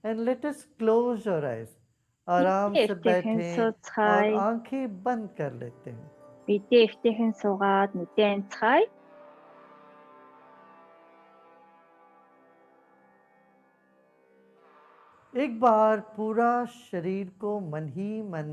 And let us close your eyes. आराम Бидээ से эвтэйхэн बैठें और сууцгаая. आंखें बंद कर लेते हैं. Бидээ эвтэйхэн суугаад нүдээ амцгаая. एक बार पूरा शरीर को मन ही मन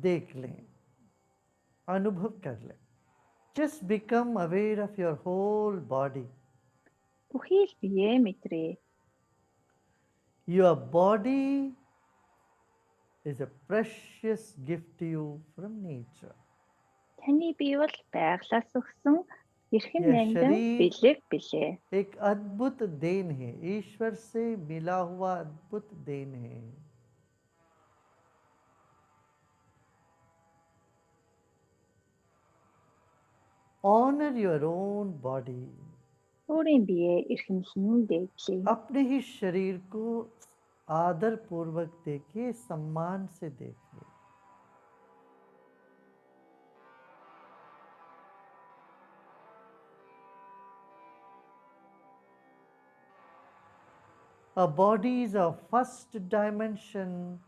देख लें, अनुभव कर लें. Just become aware of your whole body. Бүхий л биеэ мэдрээ. Your body is a precious gift to you from nature. Таны бие бол байгалаас өгсөн эрхэм यह найнган शरीर бэлэг билээ. एक अद्भुत देन है, ईश्वर से मिला हुआ अद्भुत देन है. Honor your own body. Өөрийн биеэ эрхэмлэн дээдлээ. अपने ही शरीर को आदर पूर्वक देखिए, सम्मान से देखिए. Our body is our first dimension.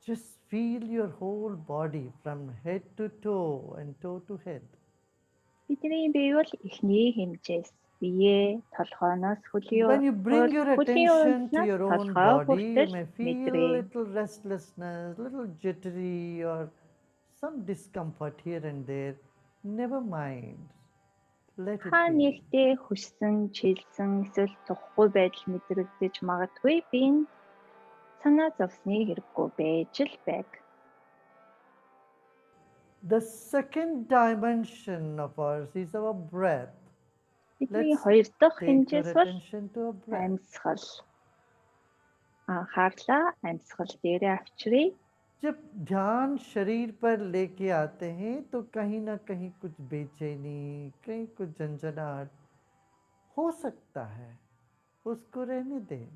Just feel your whole body from head to toe and toe to head. Бидний бие бол эхний хэмжээс биеэ толгойноос When you bring your хөлийн attention to унтнаас your own толгой body, you хүртэл may feel мэдрээ. little restlessness, little jittery, or some discomfort here and there. Never mind. Let it Хаа be. нэгтээ хүссэн, чилсэн, эсвэл тухгүй байдал мэдрэгдэж магадгүй би энэ санаа зовсны хэрэггүй байж л байг. The second dimension of ours is our breath. Бидний Let's хоёр дахь take your хэмжээс бол attention to our breath. амьсгал. Анхаарлаа амьсгал дээрээ авчръя. जब ध्यान शरीर पर लेके आते हैं तो कहीं ना कहीं कुछ बेचैनी, कहीं कुछ झंझनाहट हो सकता है, उसको रहने दें.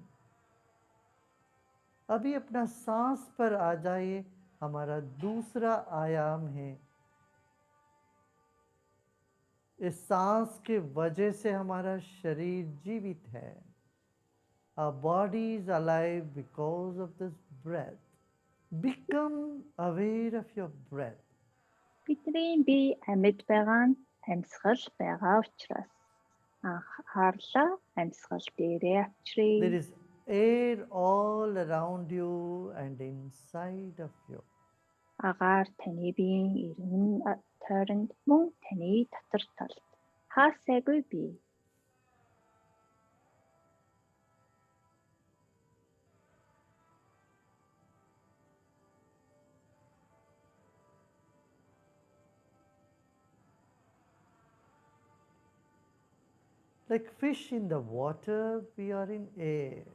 अभी अपना सांस पर आ जाइए. हमारा दूसरा आयाम है. इस सांस के वजह से हमारा शरीर जीवित है. Our body is alive because of this breath. Become aware of your breath. Бидний бие амьд байгаа нь амьсгал байгаа учраас анхаарлаа амьсгал дээрээ авчръя. There is air all around you and inside of you. Агаар таны биеийн эргэн тойронд мөн таны дотор талд хаасайгүй бий. Like fish in the water, we are in air.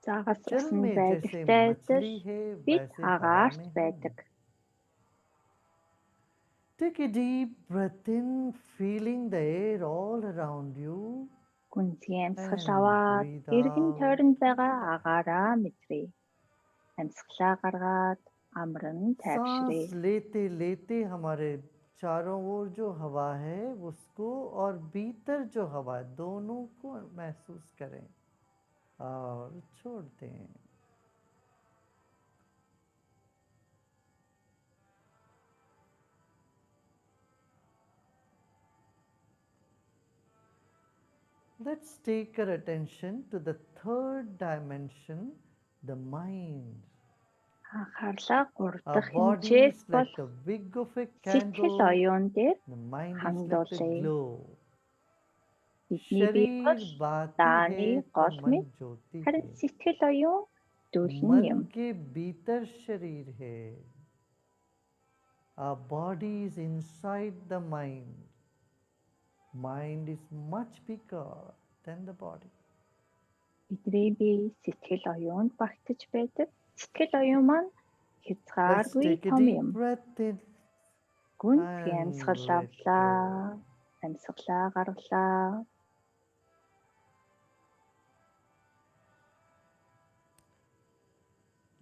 Загас जल усан में जैसे байдагтай адил मछली है бид वैसे हवा агаарт में हम. байдаг. Take a deep breath in, feeling the air all around you, Гүнзгий амьсгал and аваад breathe эргэн out. тойронд байгаа агаараа мэдрээ. Амьсгалаа гаргаад амран सांस тайвшрээ. लेते लेते हमारे चारों ओर जो हवा है उसको और भीतर जो हवा है दोनों को महसूस करें और छोड़ दें. Let's take our attention to the third dimension, the mind. Анхаарлаа 3 Our дахь body хэмжээс is бол like the wick of a сэтгэл candle. оюун дээр The mind is like the хандуулъя. glow. Бидний бие бол शरीर बाती дааны है तो гол मन мэд ज्योति харин है. сэтгэл оюун дүүлэн मन юм. के भीतर शरीर है. Our body is inside the mind. Mind is much bigger than the body. Бидний бие сэтгэл оюунд багтаж байдаг. Сэтгэл оюун маань Let's хязгааргүй take a том deep юм. breath in Гүнзгий and амьсгал let авлаа. go. Амьсгалаа гаргалаа.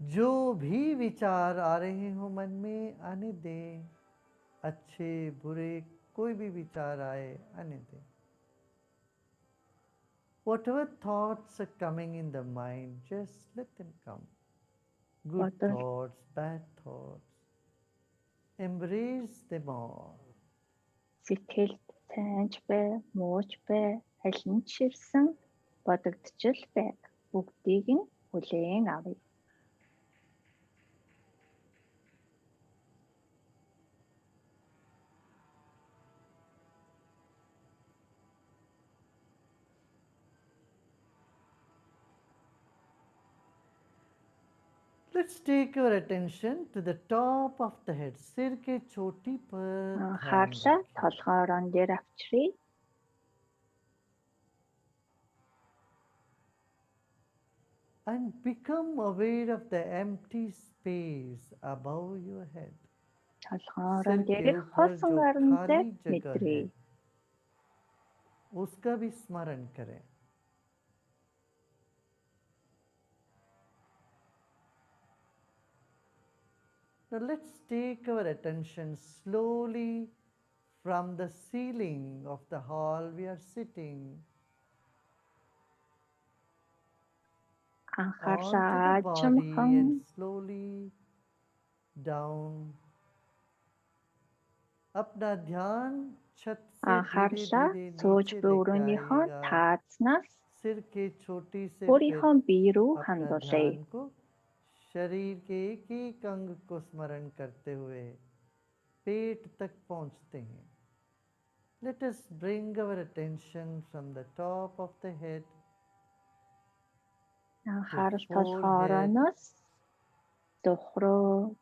जो भी विचार आ रहे हो मन में आने दें. अच्छे बुरे कोई भी विचार आए आने दें. Whatever thoughts are coming in the mind, just let them come. Good бодол thoughts, bad thoughts. Embrace them all. сэтгэлд сайнч бай, мууч бай, аль нь ч ширсэн бодогдчил байг. Бүгдийг нь хүлээн авъя. Let's take our attention to the top of the head. सिर के चोटी पर ध्यान Анхаарлаа रखें. толгоорон дээр авчръя. And become aware of the empty space above your head. Толгоорон सिर के дээрх ऊपर хоосон जो гарантай खाली जगह है, мэдрээ. उसका भी स्मरण करें. Now let's take our attention slowly from the ceiling of the hall we are sitting Анхаарлаа onto the body аажимхан and slowly down. अपना ध्यान छत से धीरे анхаарлаа धीरे сууж नीचे буй लेके өрөөнийхөө आइएगा. таазнаас सिर के चोटी से फिर өөрийнхөө бие рүү अपना хандуулъя. ध्यान को शरीर के एक एक अंग को स्मरण करते हुए पेट तक पहुंचते हैं. Let us bring our attention from the top of the head Анхаарал to толгоороноос дух руу,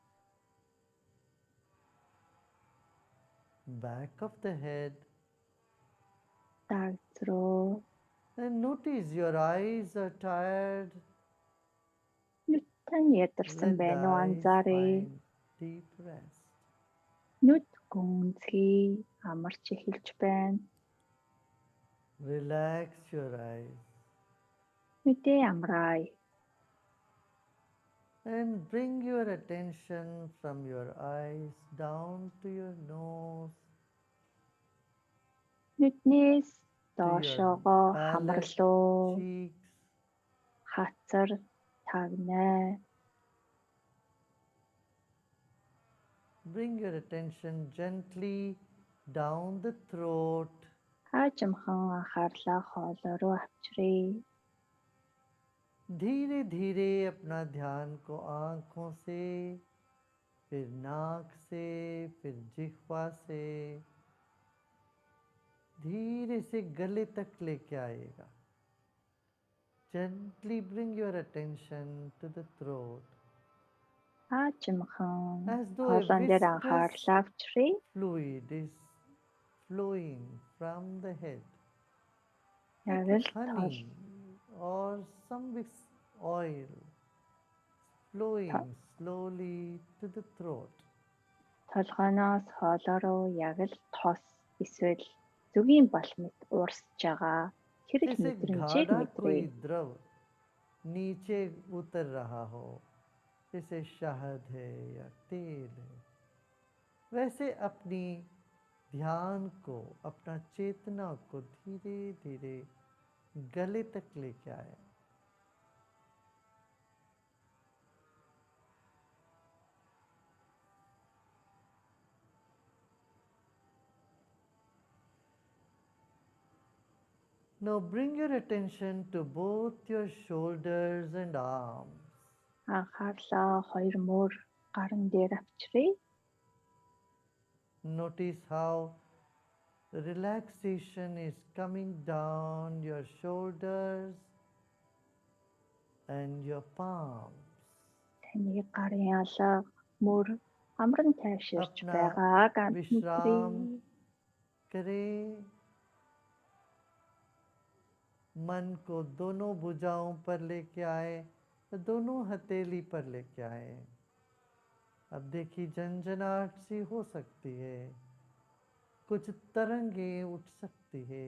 back of the head, дагц руу, and notice your eyes are tired. нүд тань ядарсан Let the байна уу eyes анзааръя. find deep rest. Нүд гүнзгий, амарч эхэлж байна. Relax your eyes Нүдээ амраая. and bring your attention from your eyes down to your nose, Нүднээс to your доошоогоо palate, хамарлуу, cheeks, хацар, тагнай. bring your attention gently down the throat, Аажимхан анхаарлаа хоолой руу авчръя. धीरे धीरे अपना ध्यान को आँखों से, फिर नाक से, फिर जिह्वा से धीरे से गले तक लेके आएगा. Gently bring your attention to the throat Аажимхан as though a хоолойн дээр viscous анхаарлаа авчръя. fluid is flowing from the head, Яг like л honey or some oil flowing slowly to the throat. толгойноос хоолой руу яг л тос эсвэл зүгийн бал мэт уурсж байгаа хэрэг जैसे мэдрэмжийг गाढ़ा कोई мэдрээ. द्रव नीचे उतर रहा हो, जैसे शहद है या तेल है, वैसे अपनी ध्यान को, अपना चेतना को धीरे धीरे गले तक लेके आए. Now bring your attention to both your shoulders and arms. Анхаарлаа хоёр мөр гаран дээр авчръя. Notice how relaxation is coming down your shoulders and your palms. Таны гарын алга мөр амран тайвширч अपना байгааг विश्राम мэдрээ. करें. मन को दोनों भुजाओं पर लेके आए, दोनों हथेली पर लेके आए. अब देखिए झंझनाहट सी हो सकती है, कुछ तरंगें उठ सकती है,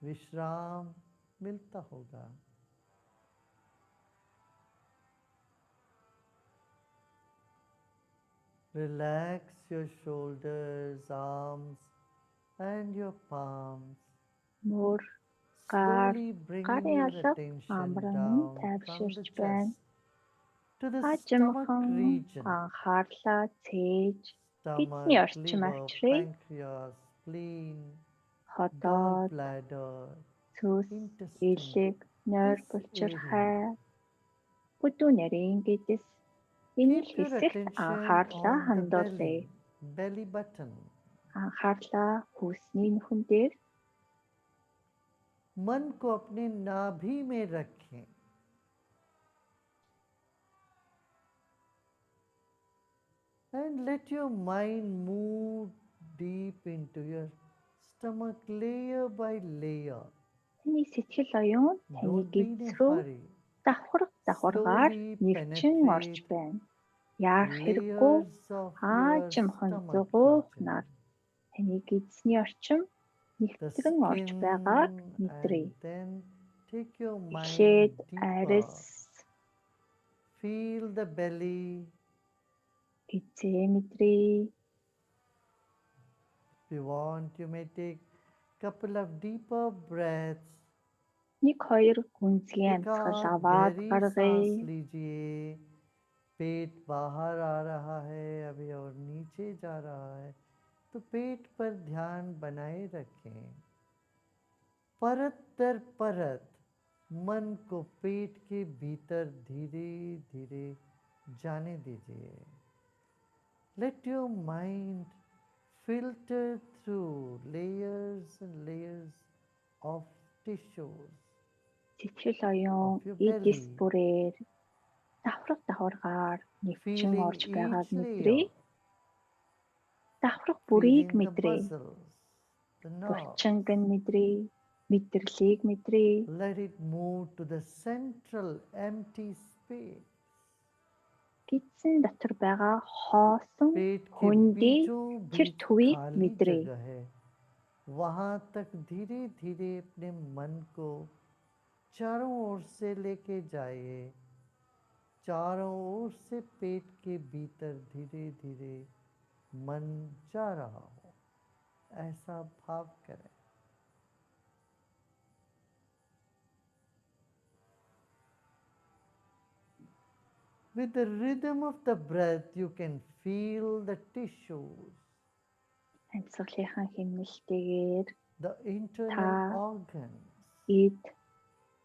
विश्राम मिलता होगा. Relax your shoulders, arms and your palms. Мөр гар slowly bringing гарын your алга attention амран нь down from the тайвширч байна. chest to the stomach Хажимхан region. анхаарлаа цээж Stomach, гидсний орчим liver, авчрыг pancreas, spleen, ходоод gallbladder, цөс, intestine. элэг, нойр This булчирхай, area. бүдүүн нарийн гэдэс энэ Keep your хэсэгт attention анхаарлаа on the хандуулъя. belly button. Анхаарлаа хүйсний нүхэн дээр मन को अपने नाभि में रखें. And let your mind move deep into your stomach layer by layer. таны сэтгэл оюун таны Don't be in a гидс рүү hurry. давхаргаар Slowly нэгчин орж penetrate байна. Яах хэрэггүй layers of your хаажимхан stomach зугуухнаар region. таны гидсний орчим The нэгтгэн орж skin, байгааг мэдрээ. and then take your Эхлээд mind deeper. арьс, Feel the belly. гидсээ мэдрээ. If you want, you may take couple of deeper breaths. Нэг хоёр гүнзгий एक амьсгал आध аваад गहरी гаргая. सांस लीजिए. पेट बाहर आ रहा है अभी और नीचे जा रहा है, तो पेट पर ध्यान बनाए रखें. परत दर परत मन को पेट के भीतर धीरे धीरे जाने दीजिए. Let your mind filter through layers and layers of tissues. Сэтгэл оюун Of your эдис belly. бүрээр давхаргаар нэгчин Feeling орж байгааг each мэдрээ. layer. Давхрах бүрийг Feeling the мэдрээ. muscles, the nerves. Булчинг нь мэдрээ. Мэдэрлийг мэдрээ. Let it move to the central empty space. Гидсэн дотор байгаа хоосон पेट के хөндий बीचों тэр बीच төвийг खाली мэдрээ. जगह है. वहां तक धीरे धीरे अपने मन को चारों ओर से लेके जाइए. चारों ओर से पेट के भीतर धीरे धीरे मन जा रहा हो, ऐसा भाव करें. With the rhythm of the breath, you can feel the tissues, Амьсгалынхаа хэмнэлтэйгээр the internal Ta- organs. эд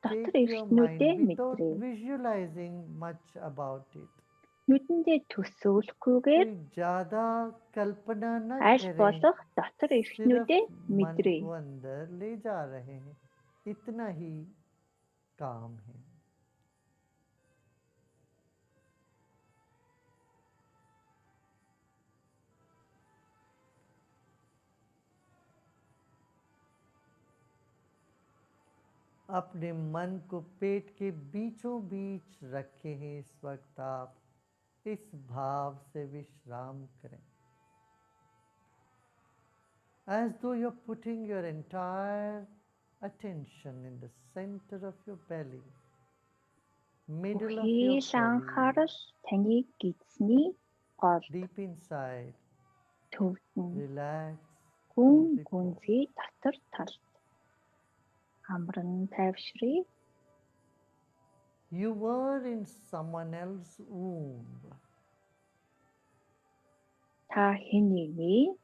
Take дотор your mind эрхтнүүдээ without мэдрээ. visualizing much about it. Нүдэндээ төсөөлөхгүйгээр कोई ज्यादा कल्पना न аль करें. болох дотор सिर्फ эрхтнүүдээ मन мэдрээ. को अंदर ले जा रहे हैं, इतना ही काम है. अपने मन को पेट के बीचों बीच रखे हैं. इस वक्त आप इस भाव से विश्राम करें. As though you're putting your entire attention in the center of your belly, middle of your Бүхий л анхаарал belly, таны гидсний гол deep inside. төвдөн Relax. гүн and repose. гүнзгий дотор талд амран тайвшрыг. You were in someone else's womb Та хэн нэгний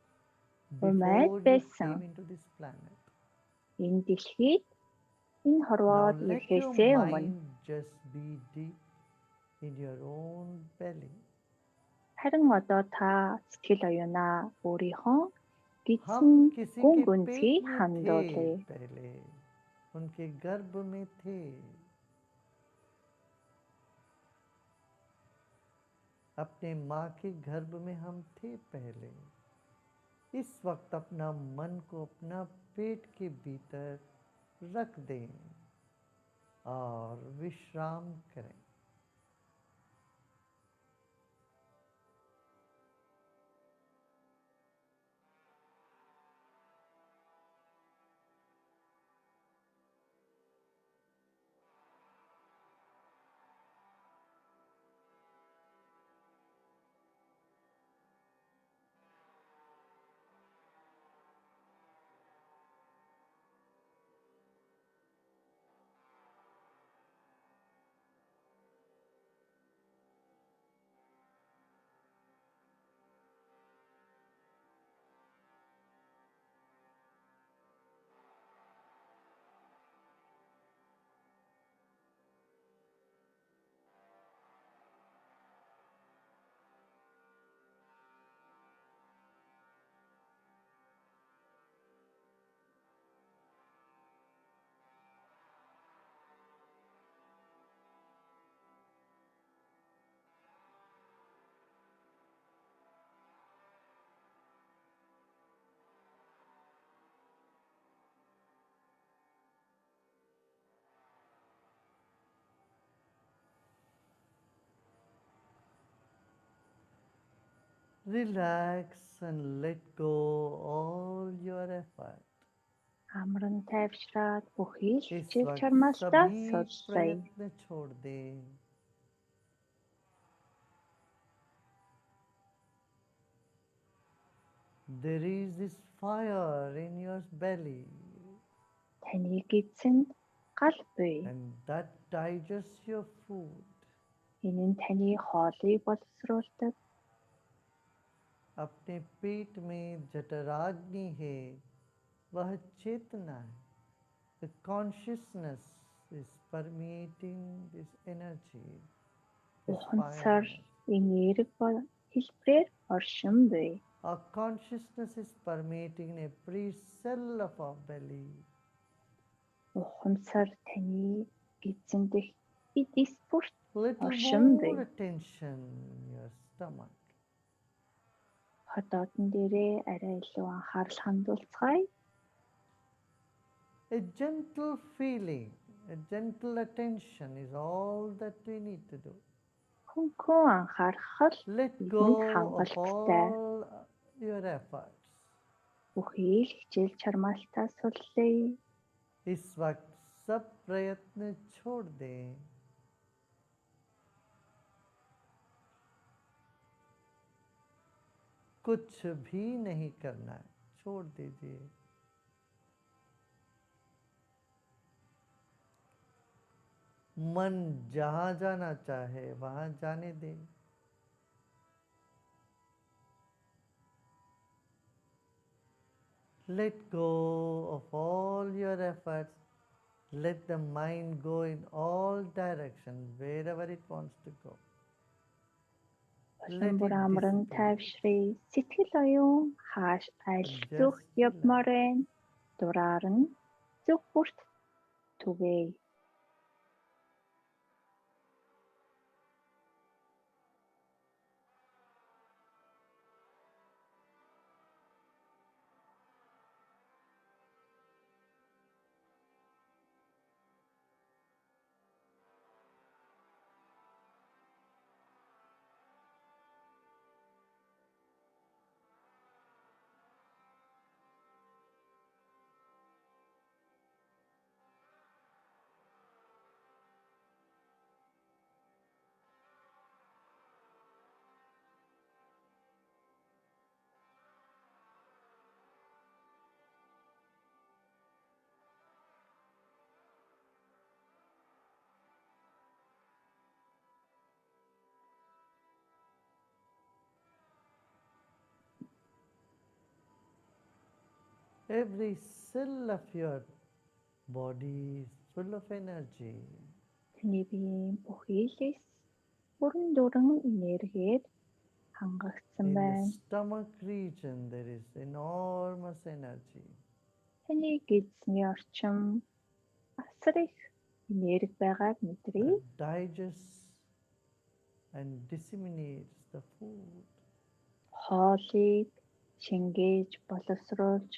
Умайд before you байсан. came into this planet. Энэ дэлхийд энэ Now хорвоод let your ирэхээсээ өмнө mind just be deep in your own belly. харин одоо та сэтгэл оюунаа өөрийнхөө гидсэн हम किसी гүн के гүнзгий पेट में थे хандуулъя. पहले, उनके गर्भ में थे. अपने माँ के गर्भ में हम थे पहले. इस वक्त अपना मन को अपना पेट के भीतर रख दें और विश्राम करें. Relax and let go all your effort. Амран тайвшраад бүхий л इस хичээл वक्त чармайлтаа सभी суллая. प्रयत्न छोड़ दे. There is this fire in your belly, Таны гидсэнд гал буй. and that digests your food. Энэ нь таны хоолыг боловсруулдаг. अपने पेट में जठराग्नि है, वह चेतना है. The consciousness is permeating this energy, this Ухамсар fire. энерги хэлбэрээр оршин буй. Our consciousness is permeating every cell of our belly. Ухамсар таны гидсэн дэх эдис бүрт Little оршин буй. more attention in your stomach. Хотоодон дээрээ арай илүү анхаарал хандуулцгаая. A gentle feeling, a gentle attention is all that we need to do. Хөнгөн анхаарах л Let бидэнд go of хангалттай. all your efforts. Бүхий л хичээл чармайлтаа суллая. इस वक्त सब प्रयत्न छोड़ दें. कुछ भी नहीं करना है, छोड़ दीजिए. मन जहां जाना चाहे वहां जाने दे. Let go of all your efforts. Let the mind go in all directions, wherever it wants to go. Улам бүр амран тайвшрый. Сэтгэл оюун хааш айлтгах явмаар байна. Дураар нь зүг бүрт түгээе. Every cell of your body is full of energy. Таны биеийн бүхий л бүрэн дүрэн энергиэд хангагдсан In the байна. stomach region, there is enormous energy. Таны гидсний орчим асар их энерги байгааг мэдрээ. That digests and disseminates the food. Хоолыг шингээж боловсруулж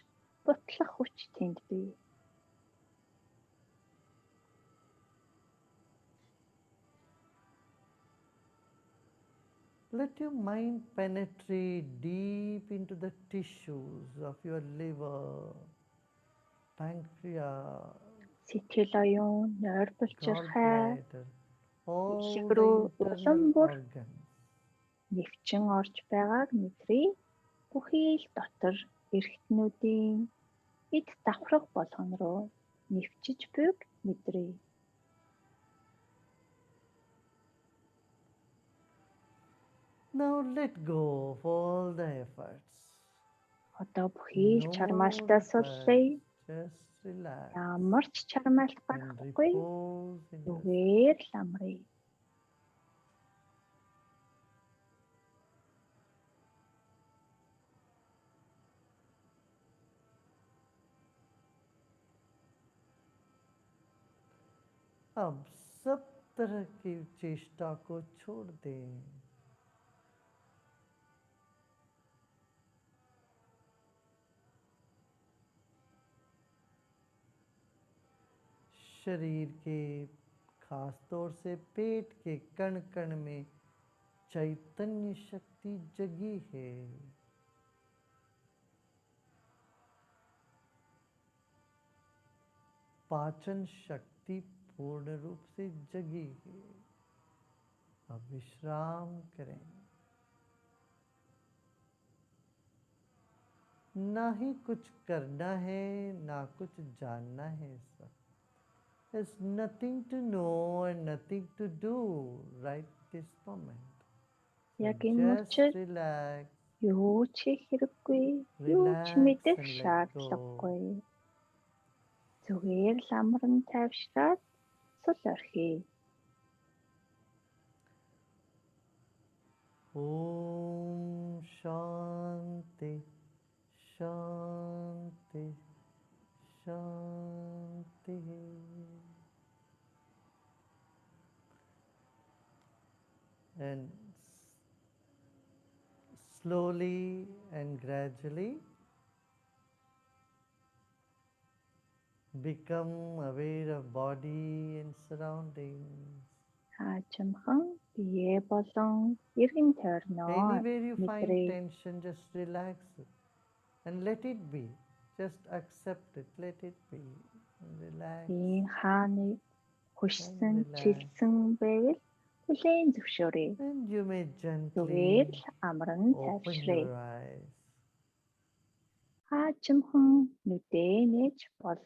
бутлах хүч тэнд бий. Let your mind penetrate deep into the tissues of your liver, pancreas, Сэтгэл оюун нойр булчирхай gallbladder, all Элэг the рүү internal улам бүр organs. нэвчин орж байгааг мэдрээ. Бүхий л дотор эрхтнүүдийн эд давхрах болгон руу нэвчиж буйг мэдрээ. Now let go of all the efforts. Одоо бүхий л No чармаалтаа more суллая. efforts. Just relax Ямар ч чармаалт and гарахгүй. repose in your Зүгээр л амрая. अब सब तरह की चेष्टा को छोड़ दें. शरीर के खास तौर से पेट के कण कण में चैतन्य शक्ति जगी है। पाचन शक्ति पूर्ण रूप से जगी है। अब विश्राम करें। ना ही कुछ करना है, ना कुछ जानना है। सब there's nothing to know and nothing to do right this moment. So яг just энэ мөчид relax, юу ч хийх хэрэггүй, юу ч relax мэдэх and let go. шаардлагагүй. Зүгээр л амран тайвшраад цул орхий. Om Shanti Shanti Shanti. And slowly and gradually become aware of body and surroundings. Хаачмхан бие болон эргэн тойрноо Anywhere you find мэдрээ. tension, just relax it and let it be. Just accept it, let it be. Relax. Ийм хааны хүссэн, relax. чилсэн байвал хүлээн зөвшөөрье. And you may Зүгээр gently л амран open тайвшрая. your eyes. Хаачмхан нүдээ нээж болно.